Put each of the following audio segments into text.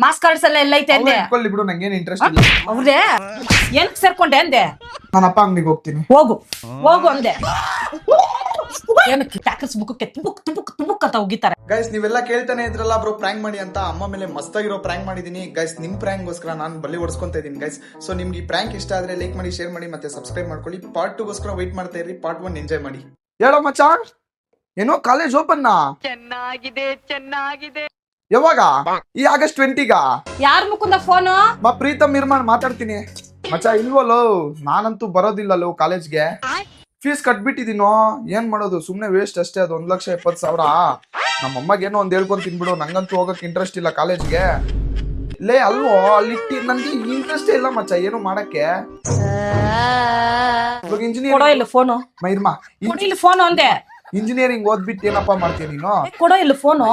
Mass cards ಎಲ್ಲ ಎಲ್ಲೈತೆ ಅಂದೆ. ಇಟ್ಕೊಳ್ಳಿ ಬಿಡು, ನಂಗೇನು ಇಂಟ್ರೆಸ್ಟ್ ಇಲ್ಲ. ಅವ್ರೇ ಏನಕ್ ಸೇರ್ಕೊಂಡೆ ಅಂದೆ. ನಾನು ಅಪ್ಪ ಅಂಗಡಿಗೆ ಹೋಗ್ತೀನಿ. ಹೋಗು ಹೋಗು ಅಂದೆ. ಏನಕ್ಕೆ ಟ್ಯಾಕಲ್ಸ್ ಬುಕ್ ತುಂಬುಕ್ ಅಂತ ಹೋಗಿತಾರೆ. ಗೈಸ್ ನೀವೆಲ್ಲ ಕೇಳ್ತಾನೆ ಇದ್ರಲ್ಲ ಬ್ರೋ ಪ್ರಾಂಕ್ ಮಾಡಿ ಅಂತ, ಅಮ್ಮ ಮೇಲೆ ಮಸ್ತಾಗಿರೋ ಪ್ರಾಂಕ್ ಮಾಡಿದೀನಿ ಗೈಸ್. ನಿಮ್ ಪ್ರಾಂಕ್ಗೋಸ್ಕರ ನಾನು ಬಲಿ ಹೊಡ್ಸ್ಕೊಂತ ಇದೀನಿ ಗೈಸ್. ಸೊ ನಿಮ್ಗೆ ಈ ಪ್ರಾಂಕ್ ಇಷ್ಟ ಆದ್ರೆ ಲೈಕ್ ಮಾಡಿ, ಶೇರ್ ಮಾಡಿ, ಮತ್ತೆ ಸಬ್ಸ್ಕ್ರೈಬ್ ಮಾಡ್ಕೊಳ್ಳಿ. ಪಾರ್ಟ್ 2 ಗೋಸ್ಕರ ವೇಟ್ ಮಾಡ್ತಾ ಇರಿ. ಪಾರ್ಟ್ 1 ಎಂಜಾಯ್ ಮಾಡಿ. ಹೇಳೋ ಮಚ್ಚ, ಏನೋ ಕಾಲೇಜ್ ಓಪನ್ ಚೆನ್ನಾಗಿದೆ. ಯಾವಾಗ? ಈ ಆಗಸ್ಟ್ 20ಗ. ಯಾರ್ ಮುಕುಂದ ಫೋನು? ಪ್ರೀತಮ್ ಇರ್ಮಾನ್ ಮಾತಾಡ್ತೀನಿ. ಮಚ್ಚ ಇಲ್ವಲ್ಲೋ, ನಾನಂತೂ ಬರೋದಿಲ್ಲಲ್ಲೋ ಕಾಲೇಜ್ಗೆ. ಫೀಸ್ ಕಟ್ಬಿಟ್ಟಿದೀನೋ, ಏನ್ ಮಾಡೋದು, ಸುಮ್ನೆ ವೇಸ್ಟ್ ಅಷ್ಟೇ. ಅದು 1,70,000. ನಮ್ಮ ಅಮ್ಮಗೆ ಏನೋ ಒಂದ್ ಹೇಳ್ಕೊಂಡ್ ತಿನ್ಬಿಡು. ನಂಗಂತೂ ಹೋಗಕ್ ಇಂಟ್ರೆಸ್ಟ್ ಇಲ್ಲ ಕಾಲೇಜ್ಗೆ. ಲೇ ಅಲ್ವೋ, ಅಲ್ಲಿ ನನ್ಗೆ ಇಂಟ್ರೆಸ್ಟ್ ಇಲ್ಲ ಮಚ್ಚ ಏನು ಮಾಡಕ್ಕೆ. ಇಂಜಿನಿಯರಿಂಗ್ ಫೋನು ಮೈರ್ಮಾ, ಫೋನು ಅಂದೆ. ಇಂಜಿನಿಯರಿಂಗ್ ಓದ್ಬಿಟ್ಟು ಏನಪ್ಪಾ ಮಾಡ್ತೀಯ ನೀನು? ಕೊಡೋ ಇಲ್ಲ ಫೋನು.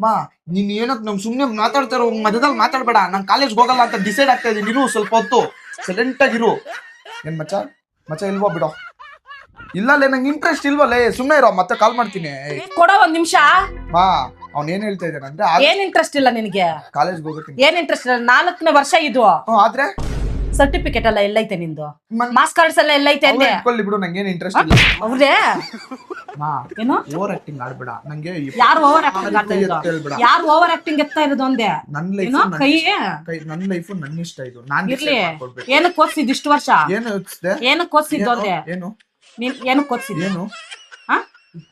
ಮಾ ನೀನ್ ಏನಕ್ ನಮ್ ಸುಮ್ನೆ ಮಾತಾಡ್ತಾರೋ, ಮಧ್ಯದಲ್ಲಿ ಮಾತಾಡ್ಬೇಡ. ನಾನ್ ಕಾಲೇಜ್ ಹೋಗಲ್ಲ ಅಂತ ಡಿಸೈಡ್ ಆಗ್ತಾ ಇದೀನಿ. ಇರು ಸ್ವಲ್ಪ ಹೊತ್ತು ಸೈಲೆಂಟ್ ಆಗಿರು. ಏನ್ ಮಚ್ಚ ಮಚ್ಚ ಇಲ್ವೋ ಬಿಡೋ. ಇಲ್ಲಲ್ಲೇ ನಂಗೆ ಇಂಟ್ರೆಸ್ಟ್ ಇಲ್ವಲ್ಲೇ, ಸುಮ್ನೆ ಇರೋ, ಮತ್ತೆ ಕಾಲ್ ಮಾಡ್ತೀನಿ. ಕೊಡೋ ಒಂದ್ ನಿಮಿಷ. ಮಾ ಅವ್ನ್ ಏನ್ ಹೇಳ್ತಾ ಇದ್ದಾನೆ ಅಂದ್ರೆ, ಏನ್ ಇಂಟ್ರೆಸ್ಟ್ ಇಲ್ಲ ನಿನಗೆ ಕಾಲೇಜ್ ಹೋಗಕ್ಕೆ. ಏನ್ ಇಂಟ್ರೆಸ್ಟ್ ಇಲ್ಲ. 4ನೇ ವರ್ಷ ಇದು. ಆದ್ರೆ ಸರ್ಟಿಫಿಕೇಟ್ ಎಲ್ಲ ಎಲ್ಲೈತೆ ನಿಂದು? ಮಾಸ್ ಕಾರ್ಡ್ಸ್ ಎಲ್ಲ ಎಲ್ಲೈತೆ ಅಂದೆ. ಇಟ್ಕೊಳ್ಳಿ ಬಿಡು, ನಂಗೇನ್ ಇಂಟ್ರೆಸ್ಟ್ ಇಲ್ಲ. ಅವ್ರೇ ಮಾ ಏನು ಓವರ್ ಆಕ್ಟಿಂಗ್ ಆಡ್ಬೇಡ. ನಂಗೆ ಯಾರು ಓವರ್ ಆಕ್ಟಿಂಗ್ ಆಗ್ತಾ ಇರೋದು? ಯಾರು ಓವರ್ ಆಕ್ಟಿಂಗ್ ಎತ್ತಾ ಇರೋದು ಅಂದೆ. ನನ್ ಲೈಫ್ ನನ್ ಲೈಫ್ ನನ್ ಇಷ್ಟ. ಇದು ನಾನ್ ಇರ್ಲಿ. ಏನಕ್ಕೆ ಓದ್ಸಿದ್ ಇಷ್ಟು ವರ್ಷ? ಏನು ಯೋಚಿಸಿದೆ? ಏನಕ್ಕೆ ಓದ್ಸಿದ್ದು ಅಂದೆ. ಏನು ನೀನ್ ಏನಕ್ಕೆ ಓದ್ಸಿದ್ದು? ಏನು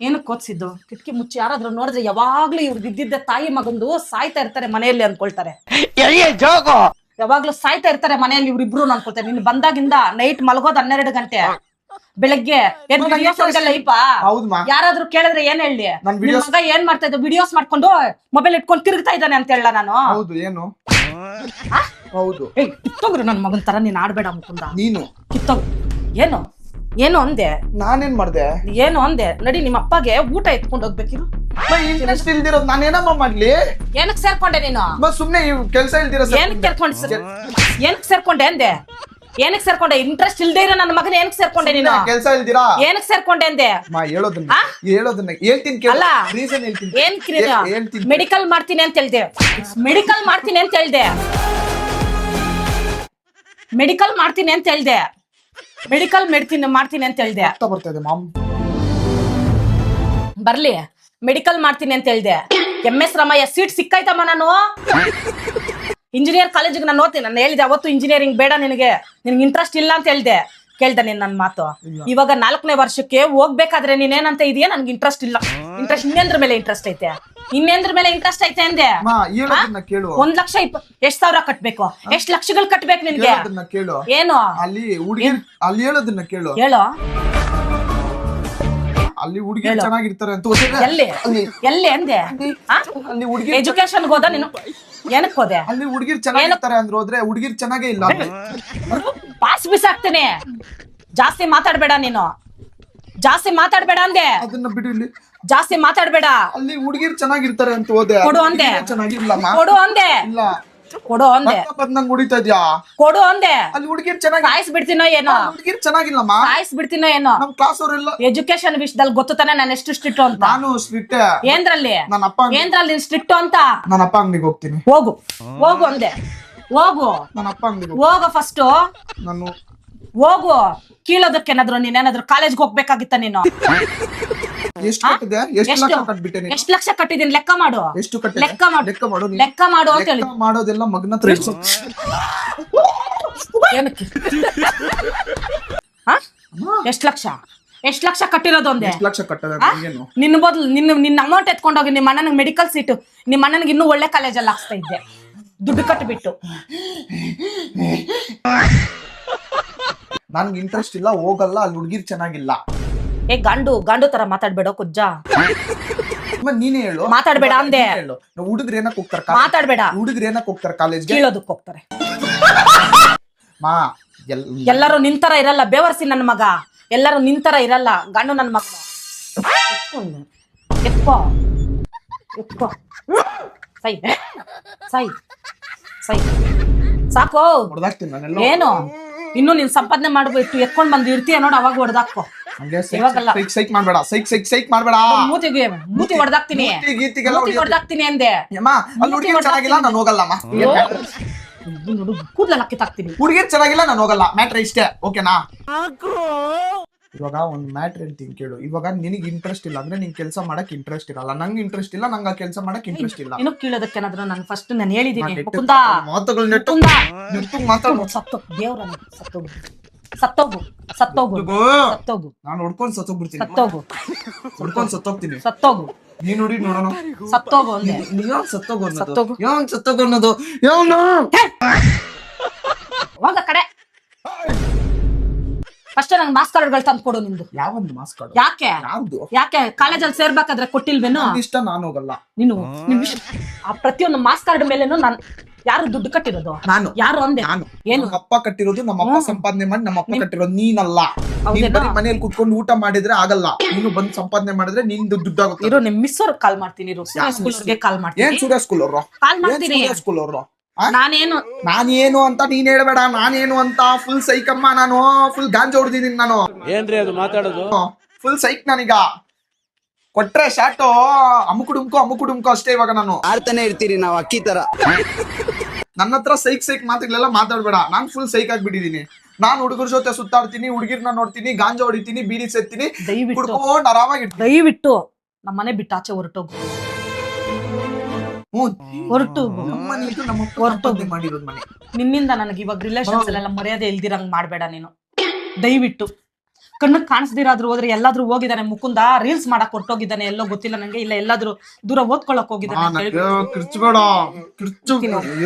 ಏನಕ್ಕೆ ಓದ್ಸಿದ್ದು? ಕಿಟಕಿ ಮುಚ್ಚಿ ಯಾರಾದ್ರೂ ನೋಡಿದ್ರೆ ಯಾವಾಗ್ಲೂ ಇವ್ರದ್ದು ಇದ್ದಿದ್ದ ತಾಯಿ ಮಗಂದು ಸಾಯ್ತಾ ಇರ್ತಾರೆ ಮನೆಯಲ್ಲಿ ಅನ್ಕೊಳ್ತಾರೆ. ಯಾವಾಗ್ಲೂ ಸಾಯ್ತಾ ಇರ್ತಾರೆ ಮನೆಯಲ್ಲಿ ಇವ್ರಿಬ್ರು ಅನ್ಕೊಳ್ತಾರೆ. ನೀನ್ ಬಂದಾಗಿಂದ ನೈಟ್ ಮಲಗೋದ್ 12 ಗಂಟೆ, ಬೆಳಗ್ಗೆ ಯಾರಾದ್ರೂ ಕೇಳಿದ್ರೆ ಏನ್ ಹೇಳಿ? ಮಗ ಏನ್ ಮಾಡ್ತಾ ಇದ್ದ? ವಿಡಿಯೋಸ್ ಮಾಡ್ಕೊಂಡು ಮೊಬೈಲ್ ಇಟ್ಕೊಂಡು ತಿರುಗ್ತಾ ಇದ್ದಾನೆ ಅಂತ ಹೇಳ ನಾನು. ಹೌದು. ಏನು ಹೌದು. ಕಿತ್ತೋಗ್ರು ನನ್ ಮಗನ್ ತರ ನೀನ್ ಆಡ್ಬೇಡ ಮುಕುಂದ. ನೀನು ಕಿತ್ತೋಗ್. ಏನು ಏನು ಅಂದೆ? ನಾನೇನ್ ಮಾಡ್ದೆ? ಏನು ಅಂದೆ? ನಡಿ ನಿಮ್ಮ ಅಪ್ಪಗೆ ಊಟ ಎತ್ಕೊಂಡು ಹೋಗ್ಬೇಕಿರು. ಇಂಟ್ರೆಸ್ಟ್ ಇಲ್ದಿರೋದು ನಾನೇನಮ್ಮ ಮಾಡ್ಲಿ? ಏನಕ್ ಸೇರ್ಕೊಂಡೆ ನೀನು? ಸುಮ್ನೆ ಕೆಲ್ಸ ಇಲ್ದಿರೋ ಏನಕ್ ಸೇರ್ಕೊಂಡೆ ಅಂದೆ? ಏನಕ್ ಸೇರ್ಕೊಂಡೆ? ಇಂಟ್ರೆಸ್ಟ್ ಇಲ್ದೇ ಇರೋ ನನ್ನ ಮಗನ ಏನಕ್ ಸೇರ್ಕೊಂಡೆ ನೀನು? ಕೆಲ್ಸ ಇಲ್ದಿರಾ ಏನಕ್ ಸೇರ್ಕೊಂಡೆ ಅಂದೆ? ಹೇಳೋದನ್ನ ಹೇಳ್ತೀನಿ. ಅಲ್ಲ ರೀಸನ್ ಹೇಳ್ತೀನಿ. ಏನ್ ಮೆಡಿಕಲ್ ಮಾಡ್ತೀನಿ ಅಂತ ಹೇಳ್ದೆ. ಮೆಡಿಕಲ್ ಮಾಡ್ತೀನಿ ಅಂತ ಹೇಳ್ದೆ. ಮೆಡಿಕಲ್ ಮಾಡ್ತೀನಿ ಅಂತ ಹೇಳ್ದೆ. ಮೆಡಿಕಲ್ ಮಾಡ್ತೀನಿ ಅಂತ ಹೇಳ್ದೆ. ಬರ್ತದೆ ಮಾಮ್. ಬರ್ಲಿ. ಮೆಡಿಕಲ್ ಮಾಡ್ತೀನಿ ಅಂತ ಹೇಳ್ದೆ. MS ರಾಮಯ್ಯ ಸೀಟ್ ಸಿಕ್ಕಾಯ್ತಮ್ಮ. ನಾನು ಇಂಜಿನಿಯರ್ ಕಾಲೇಜಿಗೆ ನಾನು ಓದ್ತೀನಿ. ನಾನು ಹೇಳಿದೆ ಅವತ್ತು ಇಂಜಿನಿಯರಿಂಗ್ ಬೇಡ ನಿನಗೆ ಇಂಟ್ರೆಸ್ಟ್ ಇಲ್ಲ ಅಂತ ಹೇಳ್ದೆ. ಕೇಳ್ದೆ ನೀನ್ ನನ್ ಮಾತು? ಇವಾಗ 4ನೇ ವರ್ಷಕ್ಕೆ ಹೋಗ್ಬೇಕಾದ್ರೆ ನೀನೇನಂತ ಇದೆಯಾ? ನನ್ಗೆ ಇಂಟ್ರೆಸ್ಟ್ ಇಲ್ಲ. ಇಂಟ್ರೆಸ್ಟ್ ಇನ್ನೇಂದ್ರ ಮೇಲೆ ಇಂಟ್ರೆಸ್ಟ್ ಐತೆ? ಇನ್ನೇಂದ್ರ ಮೇಲೆ ಇಂಟ್ರೆಸ್ಟ್ ಐತೆ ಅಂದೆ. 1,20,000 ಕಟ್ಬೇಕು. ಎಷ್ಟ್ ಲಕ್ಷಗಳು ಕಟ್ಬೇಕು ನಿನ್ಗೆ? ಏನು ಅಲ್ಲಿ ಹೇಳೋದನ್ನ ಕೇಳು. ಹೇಳೋ. ಅಲ್ಲಿ ಹುಡುಗಿ ಚೆನ್ನಾಗಿರ್ತಾರೆ ಅಂತ. ಎಲ್ಲಿ ಅಂದೆ? ಎಜುಕೇಶನ್ ಹೋದ ನೀನು? ಏನಕ್ ಹೋದೆ? ಅಲ್ಲಿ ಹುಡುಗಿರ್ ಚೆನ್ನಾಗಿರ್ತಾರೆ ಅಂದ್ರೆ ಹೋದ್ರೆ ಹುಡುಗಿರ್ ಚೆನ್ನಾಗೇ ಇಲ್ಲ. ಪಾಸ್ ಬಿಸಾಕ್ತೇನೆ. ಜಾಸ್ತಿ ಮಾತಾಡ್ಬೇಡ ನೀನು. ಜಾಸ್ತಿ ಮಾತಾಡ್ಬೇಡ ಅಂದೆ. ಅದನ್ನ ಬಿಡು. ಇಲ್ಲಿ ಜಾಸ್ತಿ ಮಾತಾಡ್ಬೇಡ. ಅಲ್ಲಿ ಹುಡುಗಿರ್ ಚೆನ್ನಾಗಿರ್ತಾರೆ ಅಂತ ಹೋದೆ. ಕೊಡು ಅಂದೆ. ಚೆನ್ನಾಗಿಲ್ಲ. ಕೊಡು ಅಂದೆ. ಇಲ್ಲ ಕೊಡು ಅಂದೆ. ನಂಗೆ ಹೊಡಿತಾ ಇದ್ಯಾ? ಕೊಡು ಅಂದೆ. ಅಲ್ಲಿ ಹುಡುಗಿರ್ ಚೆನ್ನಾಗಿ ಸಾಯಿಸ್ ಬಿಡ್ತೀನೋ ಏನೋ? ಹುಡುಗಿರ್ ಚೆನ್ನಾಗಿಲ್ಲಮ್ಮ. ಸಾಯಿಸ್ ಬಿಡ್ತೀನೋ ಏನೋ? ನಮ್ ಕ್ಲಾಸ್ ಅವರೆಲ್ಲ ಎಜುಕೇಶನ್ ವಿಷಯದಲ್ಲಿ ಗೊತ್ತು ತಾನೆ ನಾನು ಎಷ್ಟು ಸ್ಟ್ರಿಕ್ಟ್ ಅಂತ. ನಾನು ಸ್ಟ್ರಿಕ್ಟ್. ಏನ್ರಲ್ಲಿ? ಏನ್ರಲ್ಲಿ ಸ್ಟ್ರಿಕ್ಟ್ ಅಂತ? ನನ್ನ ಅಪ್ಪ ಅಂಗಡಿಗೆ ಹೋಗ್ತೀನಿ. ಹೋಗು ಹೋಗು ಅಂದೆ. ಹೋಗು. ನನ್ನ ಅಪ್ಪ ಅಂಗಡಿಗೆ ಹೋಗು ಫಸ್ಟ್. ನಾನು ಹೋಗು. ಕೀಳೋದಕ್ಕೇನಾದ್ರು ನೀನೇನಾದ್ರು ಕಾಲೇಜ್ಗೆ ಹೋಗ್ಬೇಕಾಗಿತ್ತ ನೀನು? ಎಷ್ಟು ಕಟ್ಟಿದೆ? ಎಷ್ಟು ಲಕ್ಷ ಕಟ್ಬಿಟ್ಟೆ ನೀನು? ಎಷ್ಟು ಲಕ್ಷ ಕಟ್ಟಿದೀನಿ ಲೆಕ್ಕ ಮಾಡು. ಎಷ್ಟು ಕಟ್ಟಿದೆ? ಲೆಕ್ಕ ಮಾಡು. ಲೆಕ್ಕ ಮಾಡು ಅಂತ ಹೇಳಿ. ಮಾಡೋದೆಲ್ಲ ಮಗನ ಹತ್ರ. ಏನಕ್ಕೆ? ಎಷ್ಟು ಲಕ್ಷ ಕಟ್ಟಿರೋದು ಒಂದೇ? ಎಷ್ಟು ಲಕ್ಷ ಕಟ್ಟದ? ನಿನ್ನ ಬದಲು ನಿನ್ನ ಅಮೌಂಟ್ ಎತ್ಕೊಂಡೋಗಿ ನಿಮ್ಮ ಅಣ್ಣನಿಗೆ ಮೆಡಿಕಲ್ ಸೀಟು, ನಿಮ್ಮ ಅಣ್ಣನಿಗೆ ಇನ್ನೂ ಒಳ್ಳೆ ಕಾಲೇಜಲ್ಲಿ ಹಾಕ್ಸ್ತಾ ಇದ್ದೆ ದುಡ್ಡು ಕಟ್ಟಿಬಿಟ್ಟು. ನನ್ಗೆ ಇಂಟ್ರೆಸ್ಟ್ ಇಲ್ಲ, ಹೋಗಲ್ಲ. ಅಲ್ಲಿ ಹುಡುಗಿರ್ ಚೆನ್ನಾಗಿಲ್ಲ. ಗಂಡು ತರ ಮಾತಾಡ್ಬೇಡ ಕುಜ್ಜ. ನೀನೇ ಹೇಳು. ಮಾತಾಡ್ಬೇಡ ಅಂದೆ. ಹುಡುಗ್ರು ಏನಕ್ಕೆ ಹೋಗ್ತಾರೆ? ಮಾತಾಡ್ಬೇಡ. ಹುಡುಗ್ರು ಏನಕ್ಕೆ ಹೋಗ್ತಾರೆ ಕಾಲೇಜ್ಗೆ? ಕೀಳೋದಕ್ಕೆ ಹೋಗ್ತಾರೆ. ಮಾ ಎಲ್ಲರೂ ನಿಂತರ ಇರಲ್ಲ ಬೇವರ್ಸಿ ನನ್ನ ಮಗ. ಎಲ್ಲರೂ ನಿಂತರ ಇರಲ್ಲ. ಗಂಡು ನನ್ನ ಮಗ. ಎತ್ಕೋ ಸೈ ಸಾಕು. ಹೊಡೆದಾಕ್ತೀನಿ ನಾನೆಲ್ಲ. ಏನು ಇನ್ನು ನೀನ್ ಸಂಪಾದನೆ ಮಾಡ್ಬಿಟ್ಟು ಎತ್ಕೊಂಡ್ ಬಂದು ಇರ್ತೀಯ ನೋಡು, ಅವಾಗ ಹೊಡೆದಾಕೋ. ಹಂಗೆ ಇವಾಗಲ್ಲ. ಸೈಕ್ ಮಾಡ್ಬೇಡ, ಸೈಕ್ ಮಾಡ್ಬೇಡ. ಮೂತಿ ಹೊಡೆದಾಕ್ತೀನಿ, ಗೀತಿಗೆಲ್ಲ ಹೊಡೆದಾಕ್ತೀನಿ ಅಂದೆ. ಅಮ್ಮ ಅಲ್ಲಿ ಹುಡುಗಿರ್ ಚೆನ್ನಾಗಿಲ್ಲ ನಾನು ಹೋಗಲ್ಲಮ್ಮ. ಕೂದಲೆಲ್ಲ ಕಿತ್ತಾಕ್ತೀನಿ. ಹುಡುಗಿರ್ ಚೆನ್ನಾಗಿಲ್ಲ ನಾನು ಹೋಗಲ್ಲ, ಮ್ಯಾಟ್ರ್ ಇಷ್ಟೇ, ಓಕೆನಾ? ಇವಾಗ ಒಂದ್ ಮ್ಯಾಟ್ರ್ ಹೇಳ್ತೀನಿ ಕೇಳು. ಇವಾಗ ನಿನಗೆ ಇಂಟ್ರೆಸ್ಟ್ ಇಲ್ಲ ಅಂದ್ರೆ ನಿನ್ ಕೆಲಸ ಮಾಡಕ್ ಇಂಟ್ರೆಸ್ಟ್ ಇರಲ್ಲ, ನಂಗೆ ಇಂಟ್ರೆಸ್ಟ್ ಇಲ್ಲ, ನಂಗೆ ಆ ಕೆಲಸ ಮಾಡಕ್ ಇಂಟ್ರೆಸ್ಟ್ ಇಲ್ಲ. ಏನೋ ಕೇಳೋದಕ್ಕೇನಾದ್ರು ನಾನು ಫಸ್ಟ್ ನಾನು ಹೇಳಿದೀನಿ. ಮಾತುಗಳು ನೆಟ್ಟು ಮಾತಾಡು. ಸತ್ತೋಗು ನಾನು ಹೊಡ್ಕೊಂಡ್ ಸತ್ತೋಗ್ಬಿಡ್ತೀನಿ, ಸತ್ತೋಗು ಸತ್ತೋಗ್ತೀನಿ. ನೀನ್ ನೋಡಿ ನೋಡೋಣ, ಸತ್ತೋಗು ಅಂದೆ. ಸತ್ತೋಗು ಅನ್ನೋದು ಹೋಗ ಕಡೆ. ಫಸ್ಟ್ ನಂಗೆ ಮಾಸ್ ಕಾರ್ಡ್ಗಳು ತಂದು ಕೊಡು ನಿಂದು. ಯಾವೊಂದು ಮಾಸ್ ಕಾರ್ಡ್? ಯಾಕೆ ಕಾಲೇಜಲ್ಲಿ ಸೇರ್ಬೇಕಾದ್ರೆ ಕೊಟ್ಟಿಲ್ವೇನು? ಇಷ್ಟ ನಾನು ಹೋಗಲ್ಲ. ನೀನು ಆ ಪ್ರತಿಯೊಂದು ಮಾಸ್ ಕಾರ್ಡ್ ಮೇಲೇನು ನಾನು ಯಾರು ದುಡ್ಡು ಕಟ್ಟಿರೋದು? ನಾನು. ಯಾರು ಅಂದೆ? ಏನು ಅಪ್ಪ ಕಟ್ಟಿರೋದು, ನಮ್ಮ ಅಪ್ಪ ಸಂಪಾದನೆ ಮಾಡಿ ನಮ್ಮ ಅಪ್ಪ ಕಟ್ಟಿರೋದು, ನೀನಲ್ಲ. ನೀನ್ ಬರೀ ಮನೇಲಿ ಕುತ್ಕೊಂಡು ಊಟ ಮಾಡಿದ್ರೆ ಆಗಲ್ಲ, ನೀನು ಬಂದು ಸಂಪಾದನೆ ಮಾಡಿದ್ರೆ ನಿನ್ ದುಡ್ಡು ಆಗುತ್ತೆ. ಇರೋ ನಿಮ್ ಮಿಸ್ ಅವ್ರಿಗೆ ಕಾಲ್ ಮಾಡ್ತೀನಿ, ಕಾಲ್ ಮಾಡ್ತೀನಿ. ಏನ್ ಸೂರ್ಯ ಸ್ಕೂಲ್ ಅವ್ರು? ಕಾಲ್ ಮಾಡ್ತೀನಿ. ಸ್ಕೂಲ್ ಅವ್ರು ನಾನೇನು ಅಂತ ನೀನ್ ಹೇಳ್ಬೇಡ. ನಾನೇನು ಅಂತ ಫುಲ್ ಸೈಕಮ್ಮ, ನಾನು ಫುಲ್ ಗಾಂಜಾ ಹೊಡ್ದಿದ್ದೀನಿ ನಾನು. ಏನ್ರಿ ಅದು ಮಾತಾಡೋದು? ಫುಲ್ ಸೈಕ್ ನಾನೀಗ. ಕೊಟ್ರೆ ಶಾಟು ಅಮ್ಮುಕು ಡುಮ್ಕು ಅಷ್ಟೇ. ಇವಾಗ ನಾನು ಆಡ್ತಾನೆ ಇರ್ತೀರಿ ನಾವು ಅಕ್ಕಿ ತರ. ನನ್ನ ಹತ್ರ ಸೈಕ್ ಮಾತುಗಳೆಲ್ಲ ಮಾತಾಡ್ಬೇಡ. ನಾನ್ ಫುಲ್ ಸೈಕ್ ಆಗ್ಬಿಟ್ಟಿದೀನಿ. ನಾನ್ ಹುಡುಗರ ಜೊತೆ ಸುತ್ತಾಡ್ತೀನಿ, ಹುಡುಗಿರ್ನ ನೋಡ್ತೀನಿ, ಗಾಂಜಾ ಹೊಡಿತೀನಿ, ಬೀಡಿ ಸೇರ್ತೀನಿ, ಕುಡ್ಕೊಂಡು ಆರಾಮಾಗಿರ್ತೀನಿ. ದಯವಿಟ್ಟು ನಮ್ಮ ಮನೆ ಬಿಟ್ಟು ಆಚೆ ಹೊರಟೋಗು. ಮಾಡಿರೋದು ಮನೆ. ನಿನ್ನಿಂದ ನನಗೆ ಇವಾಗ ರಿಲೇಷನ್ಸ್ ಎಲ್ಲ ಮರ್ಯಾದೆ ಇಲ್ದಿರಂಗ್ ಮಾಡ್ಬೇಡ ನೀನು, ದಯವಿಟ್ಟು. ಕಣ್ಣು ಕಾಣಿಸ್ದಿರಾದ್ರೂ ಹೋದ್ರೆ ಎಲ್ಲಾದ್ರೂ ಹೋಗಿದ್ದಾನೆ ಮುಕುಂದ, ರೀಲ್ಸ್ ಮಾಡಕ್ ಹೊರಟೋಗಿದ್ದಾನೆ, ಎಲ್ಲೋ ಗೊತ್ತಿಲ್ಲ ನಂಗೆ, ಇಲ್ಲ ಎಲ್ಲಾದ್ರೂ ದೂರ ಓದ್ಕೊಳಕ್ ಹೋಗಿದ್ದಾನೆ.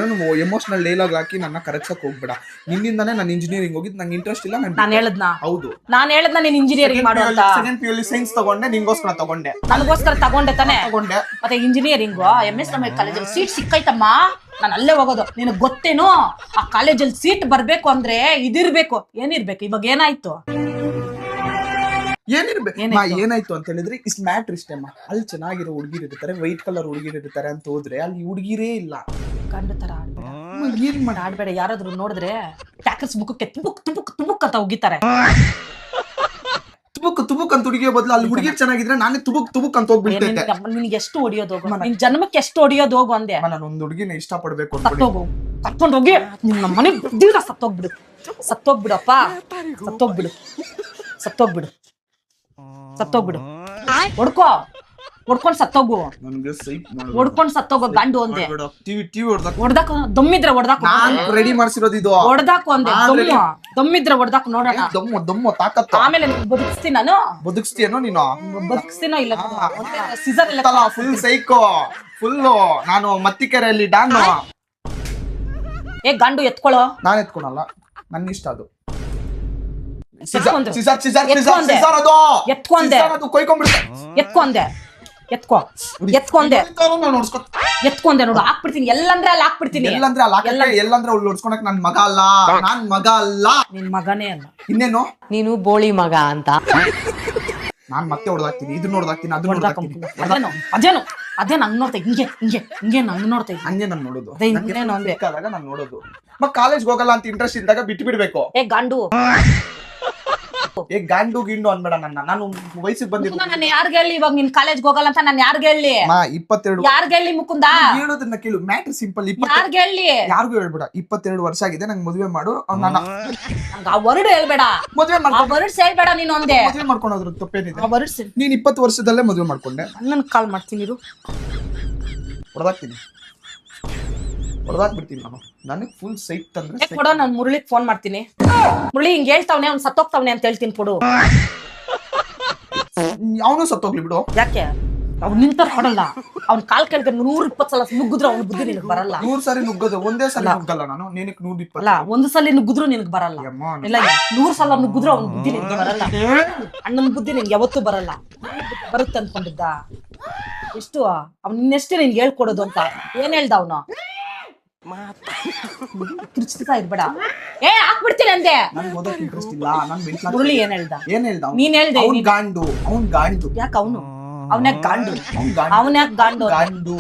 ಏನು ಎಮೋಷನಲ್ ಡೈಲಾಗ್ ಹಾಕಿ ನನ್ನ ಕರೆಕ್ಸಕ್ ಹೋಗ್ಬೇಡ. ನಿನ್ನಿಂದಾನೇ ನಾನು ಇಂಜಿನಿಯರಿಂಗ್ ಹೋಗಿದ್, ನಂಗೆ ಇಂಟ್ರೆಸ್ಟ್ ಇಲ್ಲ. ನಾನು ಹೇಳದ್ನ? ಹೌದು, ನಾನು ಹೇಳದ್ನ ನೀನ್ ಇಂಜಿನಿಯರಿಂಗ್ ಮಾಡು ಅಂತ. ಸೆಕೆಂಡ್ PU ಸೈನ್ಸ್ ತಗೊಂಡೆ, ನಿಂಗೋಸ್ಕರ ತಗೊಂಡೆ. ನನಗೋಸ್ಕರ ತಗೊಂಡೆ ತಾನೆ? ತಗೊಂಡೆ. ಮತ್ತೆ ಇಂಜಿನಿಯರಿಂಗ್ MS ರಮೇಶ್ ಕಾಲೇಜಲ್ಲಿ ಸೀಟ್ ಸಿಕ್ಕೈತಮ್ಮ, ನಾನು ಅಲ್ಲೇ ಹೋಗೋದು. ನಿನಗ್ ಗೊತ್ತೇನು? ಆ ಕಾಲೇಜಲ್ಲಿ ಸೀಟ್ ಬರ್ಬೇಕು ಅಂದ್ರೆ ಇದಿರ್ಬೇಕು. ಏನಿರ್ಬೇಕು? ಇವಾಗ ಏನಾಯ್ತು? ಏನಾಯ್ತು ಅಂತ ಹೇಳಿದ್ರೆ ಇಸ್ ಮ್ಯಾಟ್ರ್ ಇಷ್ಟೇಮ್ಮ. ಅಲ್ಲಿ ಚೆನ್ನಾಗಿರೋ ಹುಡುಗಿರು ಇರ್ತಾರೆ, ವೈಟ್ ಕಲರ್ ಹುಡುಗಿರು ಇರ್ತಾರೆ ಅಂತ ಹೋದ್ರೆ ಅಲ್ಲಿ ಹುಡುಗಿರೇ ಇಲ್ಲ. ಗಂಡ ತರ ಆಡ್ಬೇಡ. ಯಾರಾದ್ರೂ ನೋಡಿದ್ರೆ ಟ್ಯಾಕರ್ಸ್ ಬುಕ್ಕಕ್ಕೆ ತುಬುಕ್ ಅಂತ ಹೋಗಿತಾರೆ. ತುಬುಕ್ ಅಂತ ಹುಡುಗಿಯ ಬದಲು ಅಲ್ಲಿ ಹುಡುಗಿ ಚೆನ್ನಾಗಿದ್ರೆ ನಾನೇ ತುಬುಕ್ ಅಂತ ಹೋಗ್ಬಿಡ್ತೈತೆ. ನಿನ್ಗೆ ಎಷ್ಟು ಹೊಡಿಯೋದು ಹೋಗು, ನಿನ್ ಜನ್ಮಕ್ಕೆ ಎಷ್ಟು ಹೊಡಿಯೋದು ಹೋಗು ಅಂದೆ. ನಾನು ಒಂದು ಹುಡುಗಿನ ಇಷ್ಟ ಪಡ್ಬೇಕು. ಸತ್ತೋಗು, ಕರ್ಕೊಂಡು ಹೋಗಿ ನಿಮ್ಮ ಮನೆ ಬುದ್ಧಿರ ಸತ್ತೋಗ್ಬಿಡಪ್ಪ, ಸತ್ತೋಗ್ಬಿಡು. ಹೊಡ್ಕೊಂಡ್ ಸತ್ತೋಗು, ಹೊಡ್ಕೊಂಡ್ ಸತ್ತೋಗು ಗಂಡು ಅಂದೆ. ಹೊಡ್ದಾಕು, ದಮ್ಮಿದ್ರೆ ಹೊಡ್ದಾಕು. ರೆಡಿ ಮಾಡ್ಸಿರೋದು ಇದು. ಹೊಡ್ದಾಕು ಅಂದೆ, ದಮ್ಮಿದ್ರೆ ಹೊಡ್ದಾಕು ನೋಡೋಣ. ದಮ್ಮು ತಾಕತ್ತು. ಆಮೇಲೆ ಬದುಕಿಸ್ತೀನಿ ನಾನು. ಬದುಕಿಸ್ತೀನೋ ನೀನು? ಬದುಕಿಸ್ತೀನೋ ಇಲ್ಲ ಸಿಸರ್ ಇಲ್ಲ. ಫುಲ್ ಸೈಕೋ, ಫುಲ್ಲು ನಾನು ಮತ್ತಿಕೆರೆಯಲ್ಲಿ ಡಾನು. ಗಂಡು ಎತ್ಕೊಳ್ಳೋ. ನಾನ್ ಎತ್ಕೊಳಲ್ಲ, ನನ್ನ ಇಷ್ಟ ಅದು. ಎತ್ಕೊಂಡೆ ನೋಡು, ಹಾಕ್ಬಿಡ್ತೀನಿ. ಎಲ್ಲಂದ್ರೆ ಅಲ್ಲಿ ಹಾಕ್ಬಿಡ್ತೀನಿ. ಎಲ್ಲಂದ್ರೆ ಉಳ್ಸ್ಕೊಳಕ್ ನನ್ ಮಗ ಅಲ್ಲ, ನಾನ್ ಮಗ ಅಲ್ಲ. ನಿನ್ ಮಗನೇ ಅಲ್ಲ. ಇನ್ನೇನು ನೀನು ಬೋಳಿ ಮಗ ಅಂತ. ನಾನ್ ಮತ್ತೆ ಹೊಡೆದಾಕ್ತೀನಿ, ಇದನ್ನ ಹೊಡೆದಾಕ್ತೀನಿ, ಅದನ್ನ ಹೊಡೆದಾಕ್ತೀನಿ. ಅದೇ ನಂಗ್ ನೋಡ್ತಾ ಹಿಂಗೆ ನಂಗ್ ನೋಡ್ತಾ ಹಂಗೆ ನಾನ್ ನೋಡೋದು. ಬೇಕಾದಾಗ ನಾನ್ ನೋಡೋದು. ಕಾಲೇಜ್ಗೆ ಹೋಗಲ್ಲ ಅಂತ ಇಂಟ್ರೆಸ್ಟ್ ಇದ್ದಾಗ ಬಿಟ್ಟು ಬಿಡ್ಬೇಕು. ಗಂಡು ಗಿಂಡು ಅನ್ಬೇಡ ನನ್ನ. ನಾನು ವಯಸ್ಸಿಗೆ ಬಂದಿದ್ದು ನಾನು ಯಾರ್ಗೆ ಹೇಳಿ ಇವಾಗ ನಿನ್ ಕಾಲೇಜ್ಗೆ ಹೋಗಲ್ಲ ಅಂತ? ನಾನು ಯಾರ್ಗೆ ಹೇಳಿ? 22 ಯಾರ್ಗೆ ಹೇಳಿ ಮುಕುಂದ? ಹೇಳೋದನ್ನ ಕೇಳು, ಮ್ಯಾಟರ್ ಸಿಂಪಲ್. ಯಾರ್ಗೆ ಹೇಳಿ? ಯಾರಿಗೂ ಹೇಳ್ಬೇಡ. 22 ವರ್ಷ ಆಗಿದೆ, ನಂಗೆ ಮದುವೆ ಮಾಡು. ಆ ವರ್ಡ್ ಹೇಳ್ಬೇಡ, ವರ್ಡ್ಸ್ ಹೇಳ್ಬೇಡ ನೀನು ಒಂದೇ. ಮದುವೆ ಮಾಡ್ಕೊಂಡೋದ್ರ ತಪ್ಪೇನಿದೆ? ನೀನ್ 20 ವರ್ಷದಲ್ಲೇ ಮದುವೆ ಮಾಡ್ಕೊಂಡೆ. ನನ್ ಕಾಲ್ ಮಾಡ್ತೀನಿ ಇರು, ಹೊಡೆದಾಕ್ಬಿಡ್ತೀನಿ ನಾನು. ನನಗೆ ಫುಲ್ ಸೈಕ್ ತಂದ್ರೆ ಕೊಡೋ. ನಾನು ಮುರಳಿಗೆ ಫೋನ್ ಮಾಡ್ತೀನಿ. ಮುರಳಿ ಹಿಂಗ್ ಹೇಳ್ತಾವ್ನೆ, ಅವ್ನು ಸತ್ತೋಗ್ತಾವ್ನೆ ಅಂತ ಹೇಳ್ತೀನಿ ಕೊಡು. ಅವನು ಸತ್ತೋಗ್ಲಿ ಬಿಡು. ಯಾಕೆ? ಅವ್ನು ನಿಂತ ಹೊಡಲ್ಲ. ಅವ್ನ ಕಾಲ್ ಕೆಳಗೆ 120 ಸಲ ನುಗ್ಗಿದ್ರು ಅವ್ನ ಬುದ್ಧಿ ನಿನಗೆ ಬರಲ್ಲ. 100 ಸಾರಿ ನುಗ್ಗೋದು, ಒಂದೇ ಸಲ ನುಗ್ಗಲ್ಲ ನಾನು. ನಿನಗೆ 120 ಅಲ್ಲ, ಒಂದು ಸಲ ನುಗ್ಗಿದ್ರು ನಿನಗೆ ಬರಲ್ಲ. ಇಲ್ಲ, 100 ಸಲ ನುಗ್ಗಿದ್ರು ಅವ್ನ ಬುದ್ಧಿ ನಿನಗೆ ಬರಲ್ಲ. ಅಣ್ಣನ ಬುದ್ಧಿ ನಿನ್ಗೆ ಯಾವತ್ತೂ ಬರಲ್ಲ. ಬರುತ್ತೆ ಅನ್ಕೊಂಡಿದ್ದ? ಎಷ್ಟು ಅವ್ನೆಷ್ಟೇ ನಿನ್ಗೆ ಹೇಳ್ಕೊಡೋದು ಅಂತ ಏನ್ ಹೇಳ್ದ ಅವನು? ಕಿರ್ಚ್ತಾ ಇರ್ಬೇಡ. ಹಾಕ್ಬಿಡ್ತೀನಿ ಅಂದೆ. ನನ್ಗೆ ಓದೋಕೆ ಇಂಟ್ರೆಸ್ಟ್ ಇಲ್ಲ. ಮುರಳಿ ಏನ್ ಹೇಳ್ದ? ನೀನ್ ಹೇಳ್ದೆ. ಗಾಂಡು. ಯಾಕೆ ಅವನ್ಯಾಕ್ ಗಾಂಡು? ಗಾಂಡು